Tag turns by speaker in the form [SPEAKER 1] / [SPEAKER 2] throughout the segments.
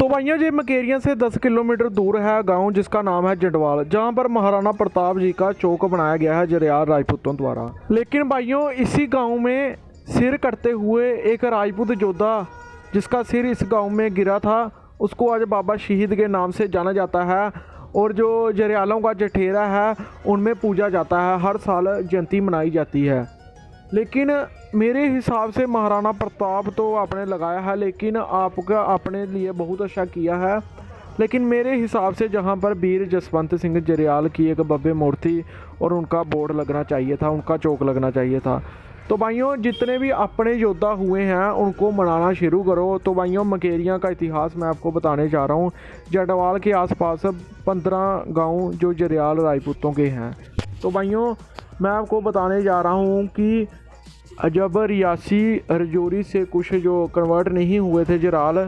[SPEAKER 1] तो भाइयों जी मकेरियां से 10 किलोमीटर दूर है गांव जिसका नाम है जंडवाल, जहां पर महाराणा प्रताप जी का चौक बनाया गया है जरयाल राजपूतों द्वारा। लेकिन भाइयों इसी गांव में सिर कटते हुए एक राजपूत योद्धा जिसका सिर इस गांव में गिरा था, उसको आज बाबा शहीद के नाम से जाना जाता है। और जो जरयालों का जठेरा है उनमें पूजा जाता है, हर साल जयंती मनाई जाती है। लेकिन मेरे हिसाब से महाराणा प्रताप तो आपने लगाया है, लेकिन आपका अपने लिए बहुत अच्छा किया है। लेकिन मेरे हिसाब से जहाँ पर वीर जसवंत सिंह जरयाल की एक भव्य मूर्ति और उनका बोर्ड लगना चाहिए था, उनका चौक लगना चाहिए था। तो भाइयों जितने भी अपने योद्धा हुए हैं उनको मनाना शुरू करो। तो भाइयों मकेरियां का इतिहास मैं आपको बताने जा रहा हूँ। जंडवाल के आसपास 15 गांव जो जरयाल राजपूतों के हैं। तो भाइयों मैं आपको बताने जा रहा हूँ कि जब रियासी रजौरी से कुछ जो कन्वर्ट नहीं हुए थे जरयाल,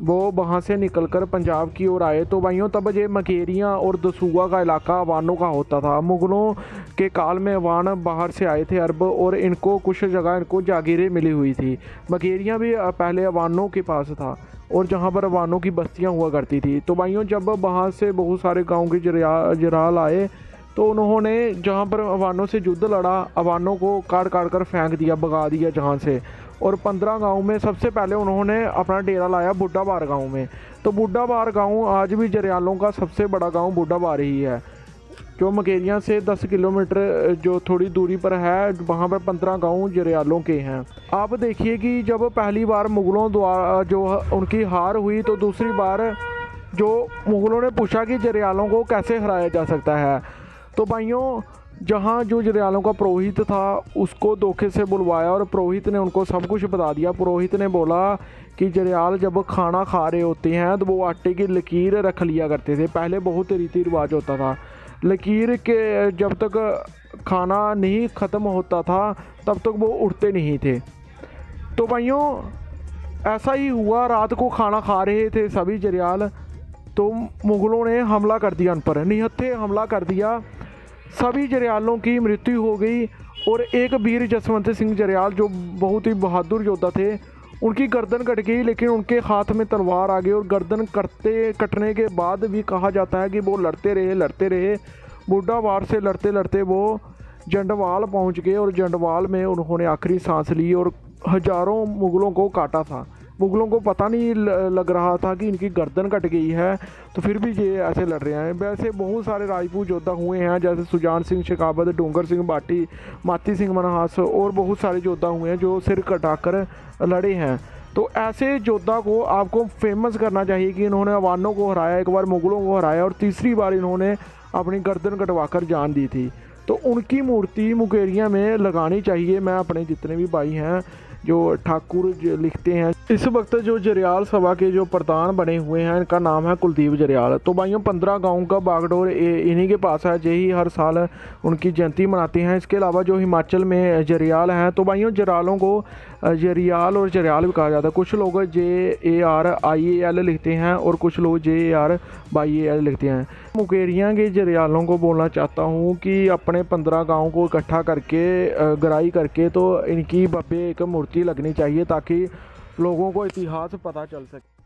[SPEAKER 1] वो वहाँ से निकलकर पंजाब की ओर आए। तो भाइयों तब ये मकेरियाँ और दसूआ का इलाका अवानों का होता था। मुग़लों के काल में अवान बाहर से आए थे अरब, और इनको कुछ जगह इनको जागीरें मिली हुई थी। मकेरियाँ भी पहले अवानों के पास था और जहाँ पर अवानों की बस्तियाँ हुआ करती थी। तो भाइयों जब वहाँ से बहुत सारे गाँव के जरयाल आए तो उन्होंने जहाँ पर अवानों से युद्ध लड़ा, अवानों को काट काट कर फेंक दिया, भगा दिया जहाँ से। और 15 गांव में सबसे पहले उन्होंने अपना डेरा लाया बुड्ढाबार गांव में। तो बुड्ढाबार गांव आज भी जरयालों का सबसे बड़ा गांव बुड्ढाबार ही है, जो मकेरियां से 10 किलोमीटर जो थोड़ी दूरी पर है। वहाँ पर 15 गांव जरयालों के हैं। आप देखिए कि जब पहली बार मुग़लों द्वारा जो उनकी हार हुई, तो दूसरी बार जो मुग़लों ने पूछा कि जरयालों को कैसे हराया जा सकता है। तो भाइयों जहाँ जो जरयालों का पुरोहित था उसको धोखे से बुलवाया और पुरोहित ने उनको सब कुछ बता दिया। पुरोहित ने बोला कि जरयाल जब खाना खा रहे होते हैं तो वो आटे की लकीर रख लिया करते थे। पहले बहुत रीति रिवाज होता था, लकीर के जब तक खाना नहीं ख़त्म होता था तब तक वो उठते नहीं थे। तो भाइयों ऐसा ही हुआ, रात को खाना खा रहे थे सभी जरयाल, तो मुग़लों ने हमला कर दिया, उन पर निहत्थे हमला कर दिया। सभी जरयालों की मृत्यु हो गई और एक वीर जसवंत सिंह जरयाल जो बहुत ही बहादुर योद्धा थे, उनकी गर्दन कट गई। लेकिन उनके हाथ में तलवार आ गई और गर्दन कटने के बाद भी कहा जाता है कि वो लड़ते रहे। बुड्ढाबार से लड़ते लड़ते वो जंडवाल पहुंच गए और जंडवाल में उन्होंने आखिरी सांस ली और हज़ारों मुग़लों को काटा था। मुग़लों को पता नहीं लग रहा था कि इनकी गर्दन कट गई है, तो फिर भी ये ऐसे लड़ रहे हैं। वैसे बहुत सारे राजपूत योद्धा हुए हैं, जैसे सुजान सिंह शेखावत, डोंगर सिंह बाटी, माती सिंह मनहास और बहुत सारे योद्धा हुए हैं जो सिर कटाकर लड़े हैं। तो ऐसे योद्धा को आपको फेमस करना चाहिए कि इन्होंने अवानों को हराया, एक बार मुग़लों को हराया और तीसरी बार इन्होंने अपनी गर्दन कटवाकर जान दी थी। तो उनकी मूर्ति मुकेरियां में लगानी चाहिए। मैं अपने जितने भी भाई हैं जो ठाकुर लिखते हैं, इस वक्त जो जरयाल सभा के जो प्रधान बने हुए हैं इनका नाम है कुलदीप जरयाल। तो भाइयों 15 गांव का बागडोर इन्हीं के पास है, यही हर साल उनकी जयंती मनाते हैं। इसके अलावा जो हिमाचल में जरयाल हैं, तो भाइयों जरयालों को जरियाल और जरयाल भी कहा जाता है। कुछ लोग JARIAL लिखते हैं और कुछ लोग JARYAL लिखते हैं। मुकेरियां के जरयालों को बोलना चाहता हूँ कि अपने 15 गाँव को इकट्ठा करके गराई करके तो इनकी भव्य एक मूर्ति लगनी चाहिए ताकि लोगों को इतिहास पता चल सके।